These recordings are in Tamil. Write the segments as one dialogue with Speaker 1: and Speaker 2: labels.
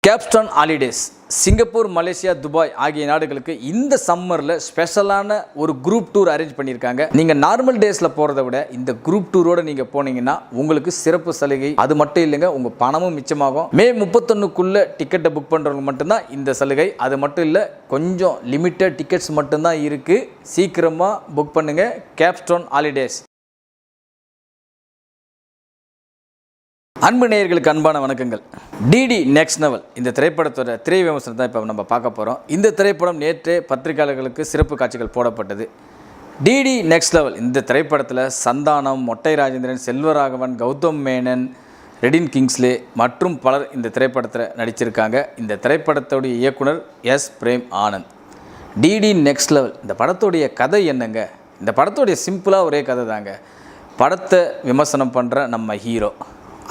Speaker 1: Capstone holidays Singapore, Malaysia, Dubai ஆகிய நாடுகளுக்கு இந்த சம்மரில் ஸ்பெஷலான ஒரு குரூப் டூர் அரேஞ்ச் பண்ணியிருக்காங்க. நீங்கள் நார்மல் டேஸில் போகிறத விட இந்த குரூப் டூரோடு நீங்கள் போனீங்கன்னா உங்களுக்கு சிறப்பு சலுகை. அது மட்டும் இல்லைங்க, உங்கள் பணமும் மிச்சமாகும். மே 31க்குள்ளே டிக்கெட்டை புக் பண்ணுறவங்க மட்டும்தான் இந்த சலுகை. அது மட்டும் இல்லை, கொஞ்சம் லிமிட்டட் டிக்கெட்ஸ் மட்டும்தான் இருக்குது. சீக்கிரமாக புக் பண்ணுங்கள். Capstone holidays. அன்பு நேயர்களுக்கு அன்பான வணக்கங்கள். டிடி நெக்ஸ்ட் லெவல் இந்த திரைப்படத்தோட திரை விமர்சனம் தான் இப்போ நம்ம பார்க்க போகிறோம். இந்த திரைப்படம் நேற்றே பத்திரிகையாளர்களுக்கு சிறப்பு காட்சிகள் போடப்பட்டது. டிடி நெக்ஸ்ட் லெவல் இந்த திரைப்படத்தில் சந்தானம், மொட்டை ராஜேந்திரன், செல்வராகவன், கௌதம் மேனன், ரெடின் கிங்ஸ்லே மற்றும் பலர் இந்த திரைப்படத்தில் நடிச்சிருக்காங்க. இந்த திரைப்படத்துடைய இயக்குனர் S Prem Anand. DD next level இந்த படத்துடைய கதை என்னங்க? இந்த படத்துடைய சிம்பிளாக ஒரே கதை தாங்க. படத்தை விமர்சனம் பண்ணுற நம்ம ஹீரோ,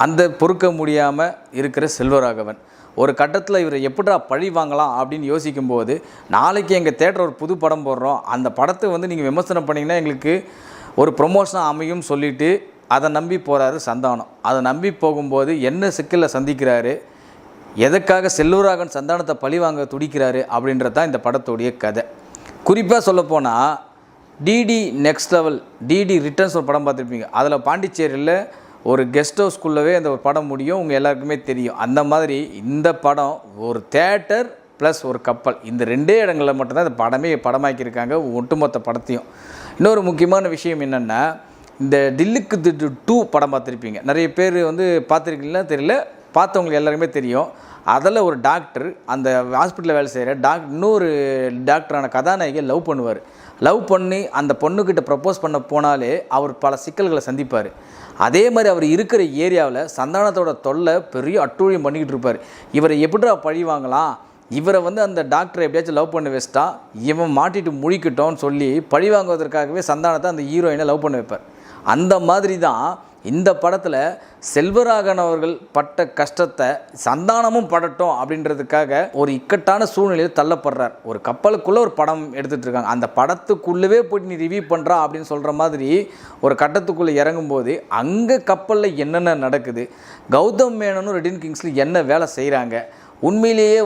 Speaker 1: அந்த பொறுக்க முடியாமல் இருக்கிற செல்வராகவன், ஒரு கட்டத்தில் இவரை எப்படா பழி வாங்கலாம் அப்படின்னு யோசிக்கும்போது, நாளைக்கு எங்கள் தேட்டர் ஒரு புது படம் போடுறோம், அந்த படத்தை நீங்கள் விமர்சனம் பண்ணிங்கன்னா எங்களுக்கு ஒரு ப்ரொமோஷனாக அமையும் சொல்லிவிட்டு அதை நம்பி போகிறாரு சந்தானம். அதை நம்பி போகும்போது என்ன சிக்கலை சந்திக்கிறாரு, எதுக்காக செல்வராகவன் சந்தானத்தை பழி வாங்க துடிக்கிறாரு அப்படின்றது தான் இந்த படத்துடைய கதை. குறிப்பாக சொல்லப்போனால் DD next level, DD returns ஒரு படம் பார்த்துருப்பீங்க. அதில் பாண்டிச்சேரியில் ஒரு கெஸ்ட் ஹவுஸ்குள்ளவே அந்த ஒரு படம் முடியும், உங்கள் எல்லாருக்குமே தெரியும். அந்த மாதிரி இந்த படம் ஒரு தேட்டர் ப்ளஸ் ஒரு கப்பல், இந்த ரெண்டே இடங்களில் மட்டும்தான் இந்த படமே படமாக்கியிருக்காங்க, ஒட்டுமொத்த படத்தையும். இன்னொரு முக்கியமான விஷயம் என்னென்னா, இந்த தில்லுக்கு திட்டு 2 படம் பார்த்துருப்பீங்க. நிறைய பேர் பார்த்துருக்கீங்களா தெரியல, பார்த்தவங்களுக்கு எல்லாருக்குமே தெரியும். அதில் ஒரு டாக்டர் அந்த ஹாஸ்பிட்டலில் வேலை செய்கிற இன்னொரு டாக்டரான கதாநாயகியை லவ் பண்ணுவார். லவ் பண்ணி அந்த பொண்ணுக்கிட்ட ப்ரப்போஸ் பண்ண போனாலே அவர் பல சிக்கல்களை சந்திப்பார். அதே மாதிரி அவர் இருக்கிற ஏரியாவில் சந்தானத்தோட தொல்லை பெரிய அட்டூழியம் பண்ணிக்கிட்டு இருப்பார். இவரை எப்படிடா பழி வாங்கலாம், இவரை அந்த டாக்டரை எப்படியாச்சும் லவ் பண்ண வச்சிட்டா இவன் மாட்டிட்டு முழிக்கிட்டோன்னு சொல்லி பழி வாங்குவதற்காகவே சந்தானத்தை அந்த ஹீரோயினை லவ் பண்ண வைப்பார். அந்த மாதிரி தான் இந்த படத்தில் செல்வராகவன் அவர்கள் பட்ட கஷ்டத்தை சந்தானமும் படட்டும் அப்படின்றதுக்காக ஒரு இக்கட்டான சூழ்நிலையில் தள்ளப்படுறார். ஒரு கப்பலுக்குள்ளே ஒரு படம் எடுத்துகிட்டு இருக்காங்க. அந்த படத்துக்குள்ளவே போய்ட்டு நீ ரிவ்யூ பண்ணுறா அப்படின்னு சொல்கிற மாதிரி ஒரு கட்டத்துக்குள்ளே இறங்கும்போது அங்கே கப்பலில் என்னென்ன நடக்குது, கௌதம் மேனனும் ரெடின் கிங்ஸ்லையும் என்ன வேலை செய்கிறாங்க, உண்மையிலேயே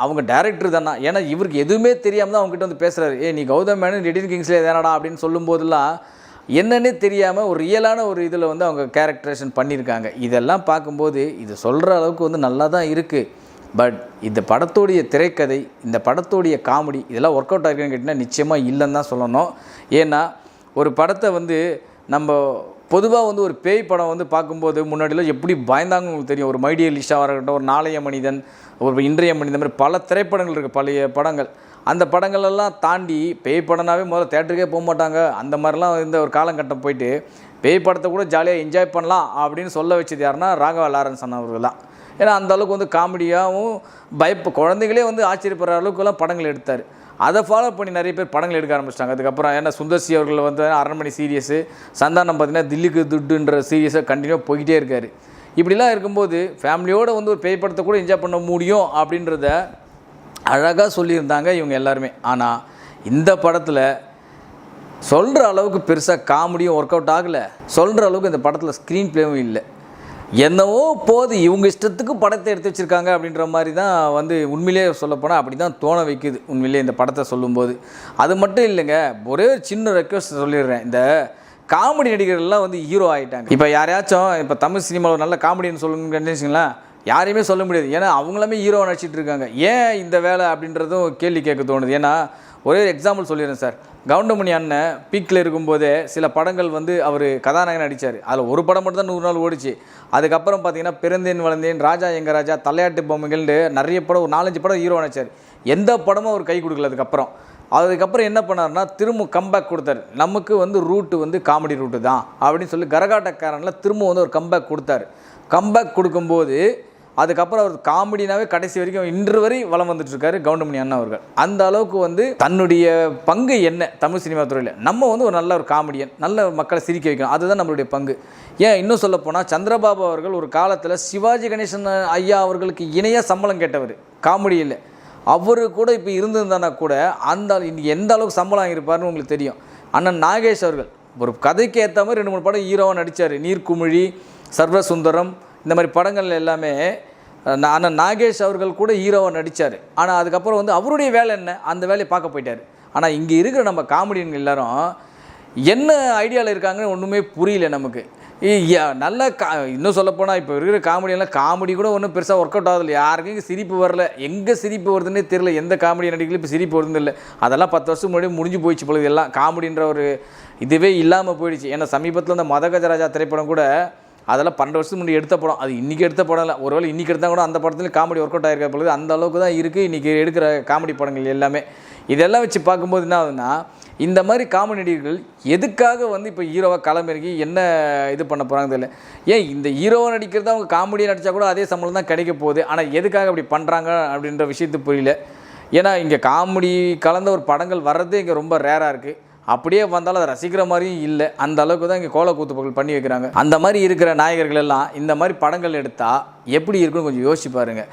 Speaker 1: அவங்க டைரக்டர் தானா, ஏன்னா இவருக்கு எதுவுமே தெரியாமல் தான் அவங்ககிட்ட பேசுகிறாரு. நீ கௌதம் மேனன் ரெடின் கிங்ஸ்லே தானடா அப்படின்னு சொல்லும்போதெல்லாம் என்னன்னே தெரியாமல் ஒரு ரியலான ஒரு இதில் அவங்க கேரக்டரைசேஷன் பண்ணியிருக்காங்க. இதெல்லாம் பார்க்கும்போது இது சொல்கிற அளவுக்கு நல்லா தான் இருக்குது. பட் இந்த படத்தோடைய திரைக்கதை, இந்த படத்தோடைய காமெடி இதெல்லாம் ஒர்க் அவுட் ஆகிருக்குன்னு கேட்டிங்கன்னா நிச்சயமாக இல்லைன்னு தான் சொல்லணும். ஏன்னா ஒரு படத்தை நம்ம பொதுவாக ஒரு பேய் படம் பார்க்கும்போது முன்னாடிலாம் எப்படி பயந்தாங்கன்னு உங்களுக்கு தெரியும். ஒரு மைடியர் லிஷாவாக இருக்கட்டும், ஒரு நாளைய மனிதன், ஒரு இன்றைய மனிதன், மாதிரி பல திரைப்படங்கள் இருக்குது, பழைய படங்கள். அந்த படங்களெல்லாம் தாண்டி பேய் படம்னாவே முதல்ல தேட்டருக்கே போக மாட்டாங்க. அந்த மாதிரிலாம் இந்த ஒரு காலகட்டம் போயிட்டு பேய் படத்தை கூட ஜாலியாக என்ஜாய் பண்ணலாம் அப்படின்னு சொல்ல வச்சது யாருன்னா ராகவா லாரன்ஸ் அவர்கள் தான். ஏன்னா அந்தளவுக்கு காமெடியாகவும் குழந்தைகளே ஆச்சரியப்படுற அளவுக்குலாம் படங்கள் எடுத்தார். அதை ஃபாலோ பண்ணி நிறைய பேர் படங்கள் எடுக்க ஆரம்பிச்சிட்டாங்க. அதுக்கப்புறம் ஏன்னா சுந்தர்சி அவர்கள் அரண்மனை சீரியஸு, சந்தானம் பார்த்திங்கன்னா தில்லுக்கு துட்டுன்ற சீரியஸை கண்டினியூ போய்கிட்டே இருக்கார். இப்படிலாம் இருக்கும்போது ஃபேமிலியோடு ஒரு பேய் படத்தை கூட என்ஜாய் பண்ண முடியும் அப்படின்றத அழகாக சொல்லியிருந்தாங்க இவங்க எல்லாருமே. ஆனால் இந்த படத்தில் சொல்கிற அளவுக்கு பெருசாக காமெடியும் ஒர்க் அவுட் ஆகலை, சொல்கிற அளவுக்கு இந்த படத்தில் ஸ்க்ரீன் ப்ளேவும் இல்லை. என்னவோ போது இவங்க இஷ்டத்துக்கு படத்தை எடுத்து வச்சுருக்காங்க அப்படின்ற மாதிரி தான் உண்மையிலே சொல்லப்போனால் அப்படி தான் தோண வைக்குது உண்மையிலே இந்த படத்தை சொல்லும்போது. அது மட்டும் இல்லைங்க, ஒரே ஒரு சின்ன ரெக்வஸ்ட் சொல்லிடுறேன். இந்த காமெடி நடிகர்கள்லாம் ஹீரோ ஆகிட்டாங்க. இப்போ யாரையாச்சும் இப்போ தமிழ் சினிமாவில் நல்ல காமெடின்னு சொல்லுங்கன்னு வச்சுங்களேன், யாரையுமே சொல்ல முடியாது. ஏன்னா அவங்களுமே ஹீரோவை நடிச்சிட்டு இருக்காங்க. ஏன் இந்த வேலை அப்படின்றதும் கேள்வி கேட்க தோணுது. ஏன்னா ஒரே எக்ஸாம்பிள் சொல்லிடுறேன் சார். கவுண்டமணி அண்ணன் பீக்கில் இருக்கும்போதே சில படங்கள் அவர் கதாநாயகன் நடித்தார். அதில் ஒரு படம் மட்டும் தான் 100 நாள் ஓடிச்சு. அதுக்கப்புறம் பார்த்தீங்கன்னா பிறந்தேன் வளர்ந்தேன், ராஜா எங்க ராஜா, தலையாட்டு பொம்மைகள்னு நிறைய படம், ஒரு 4-5 படம் ஹீரோ நடித்தார். எந்த படமும் அவர் கை கொடுக்கல. அதுக்கப்புறம் என்ன பண்ணார்னா திரும்ப கம்பேக் கொடுத்தார். நமக்கு ரூட்டு காமெடி ரூட்டு தான் அப்படின்னு சொல்லி கரகாட்டக்காரனில் திரும்ப ஒரு கம்பேக் கொடுத்தார். கம்பேக் கொடுக்கும்போது அதுக்கப்புறம் அவர் காமெடினாவே கடைசி வரைக்கும் இன்று வரை வளம் வந்துட்டுருக்காரு கவுண்டமணி அண்ணா அவர்கள். அந்த அளவுக்கு தன்னுடைய பங்கு என்ன தமிழ் சினிமா துறையில், நம்ம ஒரு நல்ல ஒரு காமெடியன், நல்ல மக்களை சிரிக்க வைக்கணும், அதுதான் நம்மளுடைய பங்கு. ஏன் இன்னும் சொல்லப்போனால் சந்திரபாபு அவர்கள் ஒரு காலத்தில் சிவாஜி கணேசன் ஐயா அவர்களுக்கு இணையாக சம்பளம் கேட்டவர் காமெடியில். அவர் கூட இப்போ இருந்திருந்தானா கூட இன்னைக்கு எந்த அளவுக்கு சம்பளம் வாங்கியிருப்பாருன்னு உங்களுக்கு தெரியும். அண்ணன் நாகேஷ் அவர்கள் ஒரு கதைக்கு ஏற்ற மாதிரி 2-3 படம் ஹீரோவாக நடித்தார். நீர்க்குமிழி, சர்வசுந்தரம், இந்த மாதிரி படங்கள் எல்லாமே ஆனால் நாகேஷ் அவர்கள் கூட ஹீரோவை நடித்தார். ஆனால் அதுக்கப்புறம் வந்து அவருடைய வேலை என்ன, அந்த வேலையை பார்க்க போயிட்டார். ஆனால் இங்கே இருக்கிற நம்ம காமெடியன்கள் எல்லாரும் என்ன ஐடியாவில் இருக்காங்கன்னு ஒன்றுமே புரியல நமக்கு. நல்லா இன்னும் சொல்லப்போனால் இப்போ இருக்கிற காமெடியெல்லாம் காமெடி கூட ஒன்றும் பெருசாக ஒர்க் அவுட் ஆகுதில்லை. யாருக்கும் இங்கே சிரிப்பு வரல, எங்கே சிரிப்பு வருதுன்னே தெரியல. எந்த காமெடி நடிகளும் இப்போ சிரிப்பு வருதுன்னு இல்லை. அதெல்லாம் 10 வருஷம் முன்னாடி முடிஞ்சு போயிடுச்சு பொழுது. எல்லாம் காமெடின்ற ஒரு இதுவே இல்லாமல் போயிடுச்சு. ஏன்னா சமீபத்தில் அந்த மதகஜராஜா திரைப்படம் கூட அதெல்லாம் 12 வருஷத்துக்கு முன்னாடி எடுத்த படம். அது இன்றைக்கி எடுத்த படம் இல்லை. ஒருவேளை இன்றைக்கி எடுத்தால் கூட அந்த படத்துலேயும் காமெடி ஒர்க் அவுட் ஆகிருக்க பொழுது அந்த அளவுக்கு தான் இருக்குது இன்றைக்கி எடுக்கிற காமெடி படங்கள் எல்லாமே. இதெல்லாம் வச்சு பார்க்கும்போது என்ன ஆகுதுன்னா, இந்த மாதிரி காமெடி நடிகர்கள் எதுக்காக வந்து இப்போ ஹீரோவாக களமிறங்கி என்ன இது பண்ண போகிறாங்க தெரியல. ஏன் இந்த ஹீரோவை நடிக்கிறது அவங்க காமெடியை நடித்தா கூட அதே சம்பளம் தான் கிடைக்க போகுது. ஆனால் எதுக்காக அப்படி பண்ணுறாங்க அப்படின்ற விஷயத்து புரியல. ஏன்னா இங்கே காமெடி கலந்த ஒரு படங்கள் வர்றதே இங்கே ரொம்ப ரேராக இருக்குது. அப்படியே வந்தாலும் அதை ரசிக்கிற மாதிரியும் இல்லை. அந்த அளவுக்கு தான் இங்கே கோலக்கூத்துப்புகள் பண்ணி வைக்கிறாங்க. அந்த மாதிரி இருக்கிற நாயகர்கள் எல்லாம் இந்த மாதிரி படங்கள் எடுத்தால் எப்படி இருக்குன்னு கொஞ்சம் யோசிச்சு பாருங்கள்.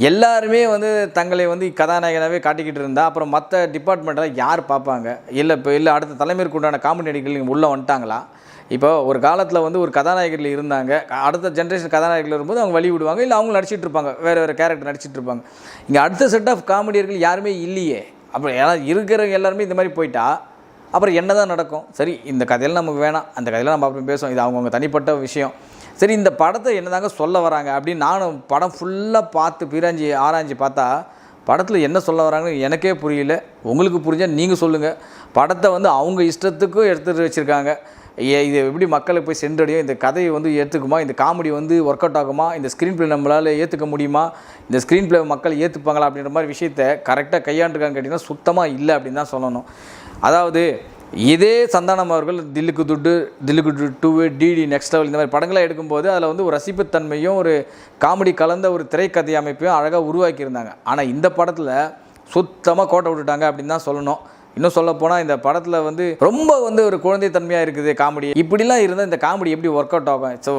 Speaker 1: எல்லாருமே வந்து தங்களை வந்து கதாநாயகனாகவே காட்டிக்கிட்டு இருந்தால் அப்புறம் மற்ற டிபார்ட்மெண்ட்டெல்லாம் யார் பார்ப்பாங்க? இல்லை அடுத்த தலைமைக்கு உண்டான காமெடி நடிகர்கள் இங்கே உள்ளே வந்துட்டாங்களா? இப்போ ஒரு காலத்தில் வந்து ஒரு கதாநாயகர்கள் இருந்தாங்க, அடுத்த ஜென்ரேஷன் கதாநாயகர்கள் இருக்கும்போது அவங்க வழி விடுவாங்க, இல்லை அவங்க நடிச்சிட்டு இருப்பாங்க, வேறு கேரக்டர் நடிச்சிட்டு இருப்பாங்க. இங்கே அடுத்த செட் ஆஃப் காமெடியர்கள் யாருமே இல்லையே. அப்புறம் ஏன்னா இருக்கிறவங்க எல்லாருமே இந்த மாதிரி போயிட்டா அப்புறம் என்ன தான் நடக்கும்? சரி, இந்த கதையெல்லாம் நமக்கு வேணாம், அந்த கதையெல்லாம் நம்ம அப்படி பேசுவோம், இது அவங்கவுங்க தனிப்பட்ட விஷயம். சரி, இந்த படத்தை என்னதாங்க சொல்ல வராங்க அப்படின்னு நானும் படம் ஃபுல்லாக பார்த்து ஆராய்ஞ்சு பார்த்தா படத்தில் என்ன சொல்ல வராங்கன்னு எனக்கே புரியல. உங்களுக்கு புரிஞ்சால் நீங்கள் சொல்லுங்கள். படத்தை வந்து அவங்க இஷ்டத்துக்கும் எடுத்துகிட்டு வச்சுருக்காங்க. இது எப்படி மக்களுக்கு போய் சென்றடையும், இந்த கதையை வந்து ஏற்றுக்குமா, இந்த காமெடி வந்து ஒர்க் அவுட் ஆகுமா, இந்த ஸ்க்ரீன் ப்ளே நம்மளால் ஏற்றுக்க முடியுமா, இந்த ஸ்க்ரீன் ப்ளே மக்கள் ஏற்றுப்பாங்களா அப்படின்ற மாதிரி விஷயத்தை கரெக்டாக கையாண்டுருக்காங்க கேட்டிங்கன்னா சுத்தமாக இல்லை அப்படின்னு தான் சொல்லணும். அதாவது இதே சந்தானம் அவர்கள் தில்லுக்கு துட்டு 2, டிடி நெக்ஸ்ட் லெவல் இந்த மாதிரி படங்களை எடுக்கும்போது அதில் வந்து ஒரு ரசிப்புத்தன்மையும் ஒரு காமெடி கலந்த ஒரு திரைக்கதை அமைப்பையும் அழகாக உருவாக்கியிருந்தாங்க. ஆனால் இந்த படத்தில் சுத்தமாக கோட்டை விட்டுட்டாங்க அப்படின்னு தான் சொல்லணும். இன்னும் சொல்லப்போனால் இந்த படத்தில் வந்து ரொம்ப வந்து ஒரு குழந்தைத்தன்மையாக இருக்குது காமெடி. இப்படிலாம் இருந்தால் இந்த காமெடி எப்படி ஒர்க் அவுட் ஆகும்? ஸோ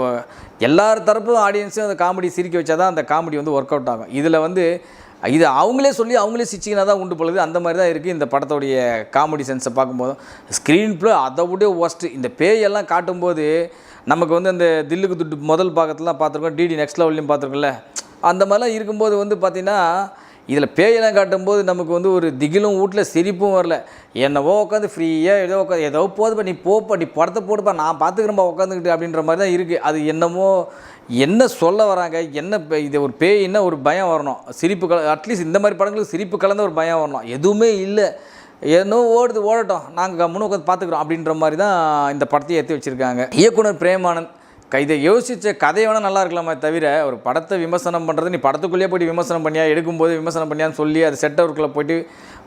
Speaker 1: எல்லார் தரப்பும் ஆடியன்ஸும் அந்த காமெடி சிரிக்க வச்சா தான் அந்த காமெடி வந்து ஒர்க் அவுட் ஆகும். இதில் வந்து இது அவங்களே சொல்லி அவங்களே சிரிச்சிங்கன்னா தான் உண்டு பொழுது. அந்த மாதிரி தான் இருக்குது இந்த படத்தோடைய காமெடி சென்ஸை பார்க்கும்போதும். ஸ்க்ரீன் ப்ளே அதை விட ஒஸ்ட்டு. இந்த பேயெல்லாம் காட்டும்போது நமக்கு வந்து அந்த தில்லுக்கு துட்டு முதல் பாகத்துலாம் பார்த்துருக்கோம், டிடி நெக்ஸ்ட் லெவல்லையும் பார்த்துருக்கோம்ல, அந்த மாதிரிலாம் இருக்கும்போது வந்து பார்த்திங்கன்னா இதில் பேயெல்லாம் காட்டும்போது நமக்கு வந்து ஒரு திகிலும் வீட்டில் சிரிப்பும் வரல. என்னவோ உட்காந்து ஃப்ரீயாக ஏதோ போதுப்பா, நீ போப்பா, நீ படத்தை போடுப்பா, நான் பார்த்துக்கிறேன்ப்பா உட்காந்துக்கிட்டு அப்படின்ற மாதிரி தான் இருக்குது. அது என்னமோ என்ன சொல்ல வராங்க, என்ன இது ஒரு பேயின்னா ஒரு பயம் வரணும், சிரிப்பு அட்லீஸ்ட் இந்த மாதிரி படங்களுக்கு சிரிப்பு கலந்த ஒரு பயம் வரணும். எதுவுமே இல்லை, ஏன்னோ ஓடட்டும், நாங்கள் முன்னே உட்காந்து பார்த்துக்குறோம் அப்படின்ற மாதிரி தான் இந்த படத்தையே ஏற்றி வச்சுருக்காங்க. இயக்குனர் பிரேமானந்த் இதை யோசித்த கதை வேணால் நல்லா இருக்கலாமே தவிர ஒரு படத்தை விமர்சனம் பண்ணுறது, நீ படத்துக்குள்ளேயே போய்ட்டு விமர்சனம் பண்ணியா, எடுக்கும்போது விமர்சனம் பண்ணியான்னு சொல்லி அது செட் ஒர்க்கில் போய்ட்டு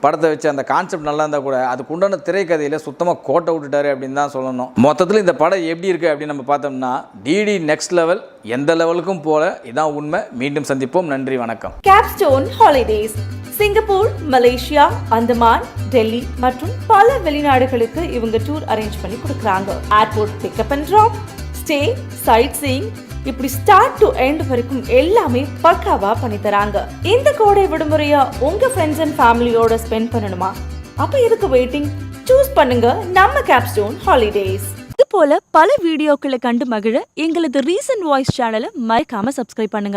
Speaker 1: படத்தை வச்சு அந்த கான்செப்ட் நல்லா இருந்தால் கூட அதுக்கு உண்டான திரைக்கதையில் சுத்தமாக கோட்டை விட்டுட்டாரு அப்படின்னு தான் சொல்லணும். மொத்தத்தில் இந்த படம் எப்படி இருக்குது அப்படின்னு நம்ம பார்த்தோம்னா டிடி நெக்ஸ்ட் லெவல் எந்த லெவலுக்கும் போல, இதான் உண்மை. மீண்டும் சந்திப்போம். நன்றி, வணக்கம்.
Speaker 2: Capstone holidays Singapore, Malaysia, Andaman, Delhi மற்றும் பல வெளிநாடுகளுக்கு இவங்க டூர் அரேஞ்ச் பண்ணி கொடுக்குறாங்க. Airport pickup and drop, stay, sight seeing, இப்படி ஸ்டார்ட் டு எண்ட் வரைக்கும் எல்லாமே பக்காவா பண்ணி தராங்க. இந்த கோடை விடுமுறையா உங்க ஃப்ரெண்ட்ஸ் அண்ட் ஃபேமிலியோட ஸ்பெண்ட் பண்ணணுமா? அப்ப எதுக்கு வெயிட்டிங்? சூஸ் பண்ணுங்க நம்ம கேப்ஸ்டோன் ஹாலிடேஸ். இது போல பல வீடியோக்களை கண்டு மகிழ எங்களது ரீசன்ட் வாய்ஸ் சேனலை மறக்காம சப்ஸ்கிரைப் பண்ணுங்க.